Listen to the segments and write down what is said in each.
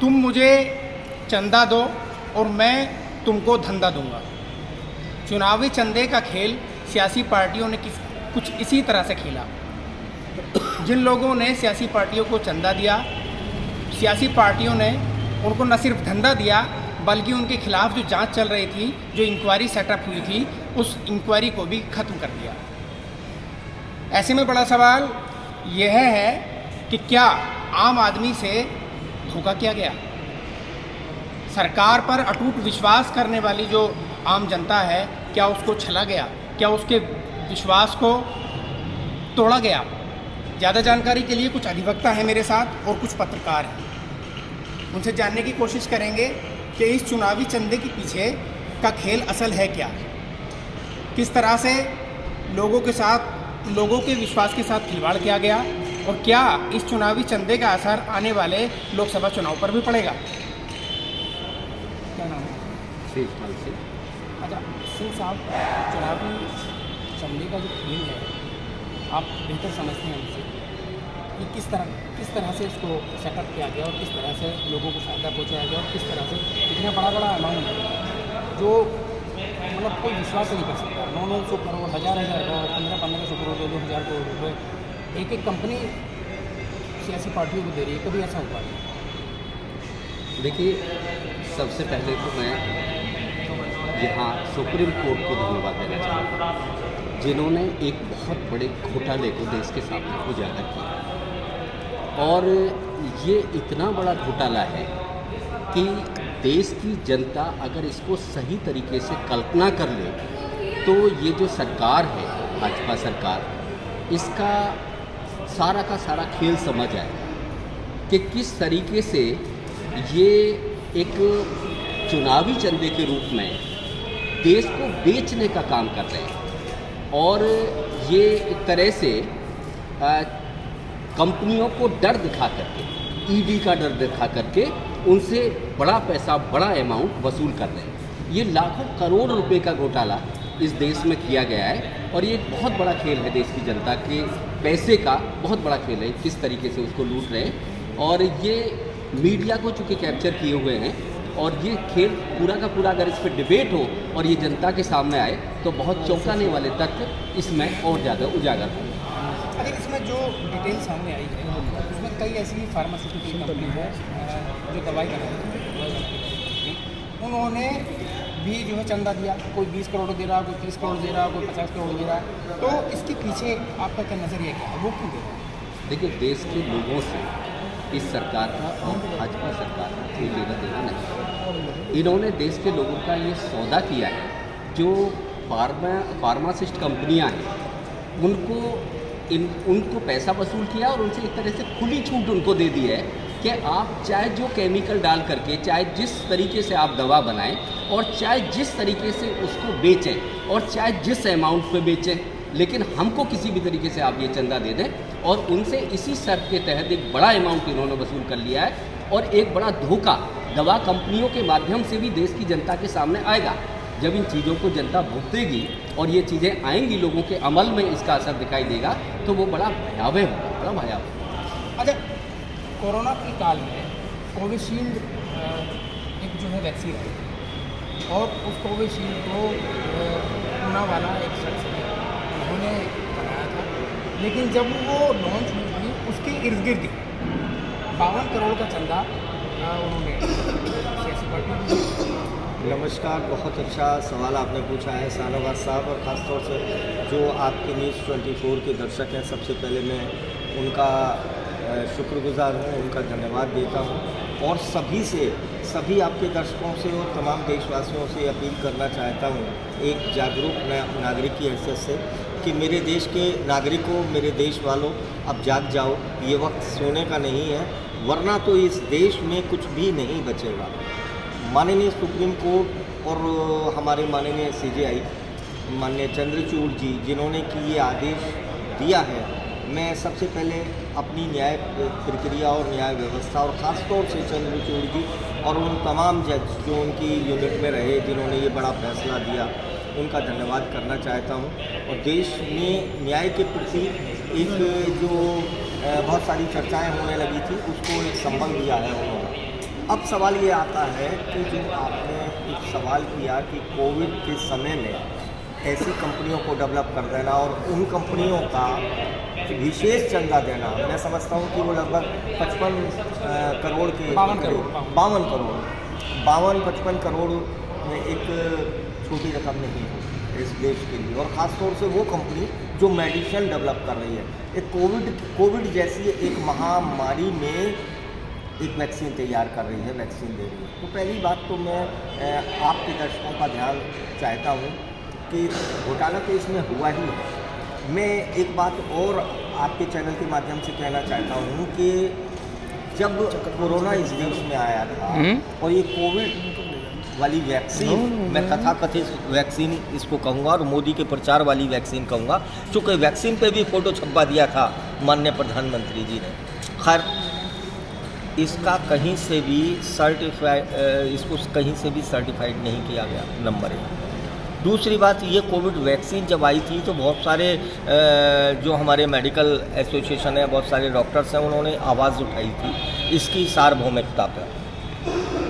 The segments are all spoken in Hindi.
तुम मुझे चंदा दो और मैं तुमको धंधा दूंगा। चुनावी चंदे का खेल सियासी पार्टियों ने कुछ इसी तरह से खेला। जिन लोगों ने सियासी पार्टियों को चंदा दिया, सियासी पार्टियों ने उनको न सिर्फ धंधा दिया बल्कि उनके खिलाफ जो जांच चल रही थी, जो इंक्वायरी सेटअप हुई थी, उस इंक्वायरी को भी ख़त्म कर दिया। ऐसे में बड़ा सवाल यह है कि क्या आम आदमी से धोखा किया गया? सरकार पर अटूट विश्वास करने वाली जो आम जनता है, क्या उसको छला गया? क्या उसके विश्वास को तोड़ा गया? ज़्यादा जानकारी के लिए कुछ अधिवक्ता हैं मेरे साथ और कुछ पत्रकार हैं, उनसे जानने की कोशिश करेंगे कि इस चुनावी चंदे के पीछे का खेल असल है क्या, किस तरह से लोगों के विश्वास के साथ खिलवाड़ किया गया और क्या इस चुनावी चंदे का असर आने वाले लोकसभा चुनाव पर भी पड़ेगा। क्या नाम है? अच्छा सिंह साहब, चुनावी चंदे का जो खेल है आप बेहतर समझते हैं उनसे कि किस तरह से इसको सेटअप किया गया और किस तरह से लोगों को फ़ायदा पहुंचाया गया और किस तरह से इतना बड़ा अमाउंट जो मतलब कोई विश्वास नहीं कर सकता, 900 करोड़, हज़ार करोड़, 1500 करोड़, 2000 करोड़ रुपये एक कंपनी सियासी पार्टियों को दे रही है। कभी ऐसा हो पाएगा? देखिए, सबसे पहले तो मैं यहाँ सुप्रीम कोर्ट को धन्यवाद देना चाहूँगा, जिन्होंने एक बहुत बड़े घोटाले को देश के सामने उजागर किया। और ये इतना बड़ा घोटाला है कि देश की जनता अगर इसको सही तरीके से कल्पना कर ले तो ये जो सरकार है, भाजपा सरकार, इसका सारा का सारा खेल समझ आए कि किस तरीके से ये एक चुनावी चंदे के रूप में देश को बेचने का काम कर रहे हैं। और ये एक तरह से कंपनियों को डर दिखा करके, ईडी का डर दिखा करके उनसे बड़ा पैसा, बड़ा अमाउंट वसूल कर रहे हैं। ये लाखों करोड़ रुपए का घोटाला इस देश में किया गया है और ये एक बहुत बड़ा खेल है, देश की जनता के पैसे का बहुत बड़ा खेल है, किस तरीके से उसको लूट रहे हैं। और ये मीडिया को चूँकि कैप्चर किए हुए हैं और ये खेल पूरा का पूरा अगर इस पर डिबेट हो और ये जनता के सामने आए तो बहुत चौंकाने वाले तथ्य इसमें और ज़्यादा उजागर होंगे। अरे इसमें जो डिटेल सामने आई है उसमें कई ऐसी फार्मास्यूटिकल कंपनी है जो दवाई बनाती, उन्होंने भी जो है चंदा दिया, कोई 20 करोड़ दे रहा, कोई 30 करोड़ दे रहा, कोई 50 करोड़ दे रहा। तो इसके पीछे आपका क्या नज़रिया क्या है, वो क्यों दे रहा है? देखिए, देश के लोगों से इस सरकार का और भाजपा सरकार का कोई लेना देना नहीं। इन्होंने देश के लोगों का ये सौदा किया है, जो फार्मासिस्ट कंपनियां हैं उनको पैसा वसूल किया और उनसे एक तरह से खुली छूट उनको दे दी है कि आप चाहे जो केमिकल डाल करके, चाहे जिस तरीके से आप दवा बनाएं और चाहे जिस तरीके से उसको बेचें और चाहे जिस अमाउंट पे बेचें, लेकिन हमको किसी भी तरीके से आप ये चंदा दे दें। और उनसे इसी शर्त के तहत एक बड़ा अमाउंट इन्होंने वसूल कर लिया है और एक बड़ा धोखा दवा कंपनियों के माध्यम से भी देश की जनता के सामने आएगा। जब इन चीज़ों को जनता भुगतेगी और ये चीज़ें आएंगी, लोगों के अमल में इसका असर दिखाई देगा, तो वो बड़ा भयावह होगा, बड़ा भयावह। अच्छा, कोरोना के काल में कोविशील्ड एक जो है वैक्सीन है और उस कोविशील्ड को पूना वाला एक शख्स है उन्होंने बनाया था, लेकिन जब वो लॉन्च हुई थी उसके इर्द गिर्द 52 करोड़ का चंदा उन्होंने सियासी पार्टी। नमस्कार, बहुत अच्छा सवाल आपने पूछा है शाहनवाज साहब, और ख़ासतौर से जो आपके न्यूज़ 24 के दर्शक हैं, सबसे पहले मैं उनका शुक्रगुजार हूँ, उनका धन्यवाद देता हूँ। और सभी आपके दर्शकों से और तमाम देशवासियों से अपील करना चाहता हूँ, एक जागरूक नागरिक की हैसियत से, कि मेरे देश के नागरिकों, मेरे देश वालों, अब जाग जाओ। ये वक्त सोने का नहीं है, वरना तो इस देश में कुछ भी नहीं बचेगा। माननीय सुप्रीम कोर्ट और हमारे माननीय CJI माननीय चंद्रचूड़ जी, जिन्होंने कि ये आदेश दिया है, मैं सबसे पहले अपनी न्याय प्रक्रिया और न्याय व्यवस्था और ख़ास तौर से चंद्रचूड़ जी और उन तमाम जज जो उनकी यूनिट में रहे, जिन्होंने ये बड़ा फैसला दिया, उनका धन्यवाद करना चाहता हूँ। और देश में न्याय के प्रति एक जो बहुत सारी चर्चाएं होने लगी थी, उसको एक संबल दिया है उन्होंने। अब सवाल ये आता है कि जो आपने एक सवाल किया कि कोविड के समय में ऐसी कंपनियों को डेवलप कर देना और उन कंपनियों का विशेष चंदा देना, मैं समझता हूँ कि वो लगभग 55 करोड़ के 52 करोड़ में एक छोटी रकम नहीं है इस देश के लिए, और ख़ास तौर से वो कंपनी जो मेडिसिन डेवलप कर रही है। एक कोविड जैसी एक महामारी में एक वैक्सीन तैयार कर रही है, वैक्सीन दे रही है। तो पहली बात तो मैं आपके दर्शकों का ध्यान चाहता हूँ कि घोटाला तो इसमें हुआ ही है। मैं एक बात और आपके चैनल के माध्यम से कहना चाहता हूँ कि जब कोरोना इस देश में आया था और ये कोविड वाली वैक्सीन, मैं तथाकथित वैक्सीन इसको कहूँगा और मोदी के प्रचार वाली वैक्सीन कहूँगा, चूँकि वैक्सीन पे भी फ़ोटो छपवा दिया था माननीय प्रधानमंत्री जी ने। खैर, इसका कहीं से भी सर्टिफाइड नहीं किया गया, नंबर 1। दूसरी बात, ये कोविड वैक्सीन जब आई थी तो बहुत सारे जो हमारे मेडिकल एसोसिएशन है, बहुत सारे डॉक्टर्स हैं, उन्होंने आवाज़ उठाई थी इसकी सार्वभौमिकता पर।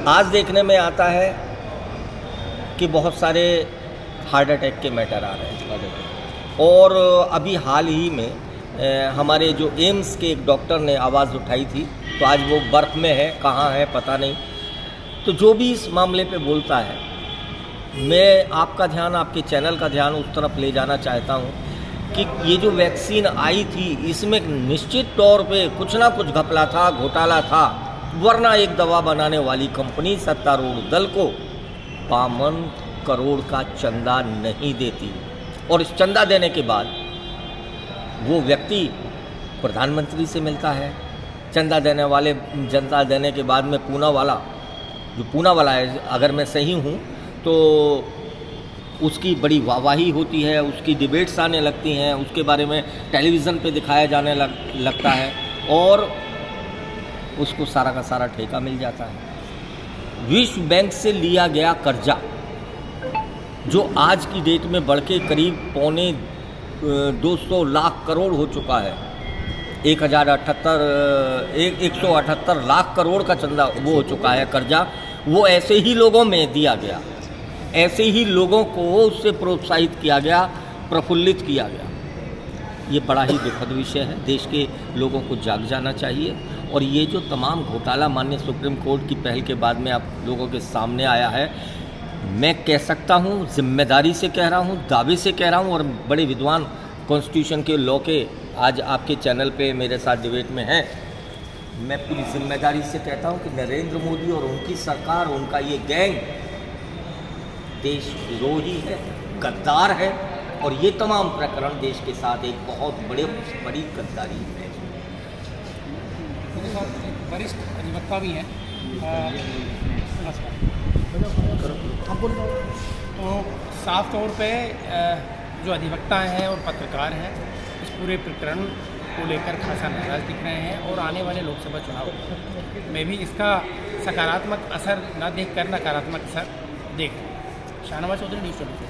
आज देखने में आता है कि बहुत सारे हार्ट अटैक के मैटर आ रहे हैं, और अभी हाल ही में हमारे जो एम्स के एक डॉक्टर ने आवाज़ उठाई थी, तो आज वो बर्फ़ में है, कहाँ है पता नहीं। तो जो भी इस मामले पे बोलता है, मैं आपका ध्यान, आपके चैनल का ध्यान उस तरफ ले जाना चाहता हूँ कि ये जो वैक्सीन आई थी इसमें निश्चित तौर पे कुछ ना कुछ घपला था, घोटाला था, वरना एक दवा बनाने वाली कंपनी सत्तारूढ़ दल को 52 करोड़ का चंदा नहीं देती, और इस चंदा देने के बाद वो व्यक्ति प्रधानमंत्री से मिलता है। चंदा देने के बाद में पूना वाला है, अगर मैं सही हूँ तो उसकी बड़ी वाहवाही होती है, उसकी डिबेट्स आने लगती हैं, उसके बारे में टेलीविज़न पे दिखाया जाने लगता है, और उसको सारा का सारा ठेका मिल जाता है। विश्व बैंक से लिया गया कर्जा जो आज की डेट में बढ़ के करीब 200 लाख करोड़ हो चुका है, 178 लाख करोड़ का चंदा वो हो चुका है कर्जा, वो ऐसे ही लोगों में दिया गया, ऐसे ही लोगों को उससे प्रोत्साहित किया गया, प्रफुल्लित किया गया। ये बड़ा ही दुखद विषय है, देश के लोगों को जाग जाना चाहिए। और ये जो तमाम घोटाला माननीय सुप्रीम कोर्ट की पहल के बाद में आप लोगों के सामने आया है, मैं कह सकता हूँ, जिम्मेदारी से कह रहा हूँ, दावे से कह रहा हूँ, और बड़े विद्वान कॉन्स्टिट्यूशन के लॉ के आज आपके चैनल पे मेरे साथ डिबेट में हैं, मैं पूरी जिम्मेदारी से कहता हूँ कि नरेंद्र मोदी और उनकी सरकार, उनका ये गैंग देशद्रोही है, गद्दार है, और ये तमाम प्रकरण देश के साथ एक बहुत बड़ी गद्दारी है। मेरे साथ एक वरिष्ठ अधिवक्ता भी हैं, तो साफ तौर पे जो अधिवक्ता हैं और पत्रकार हैं इस पूरे प्रकरण को लेकर खासा नाराज दिख रहे हैं, और आने वाले लोकसभा चुनाव में भी इसका सकारात्मक असर न देखकर नकारात्मक असर देख रहे हैं। शाहनवाज चौधरी, न्यूज़ 24।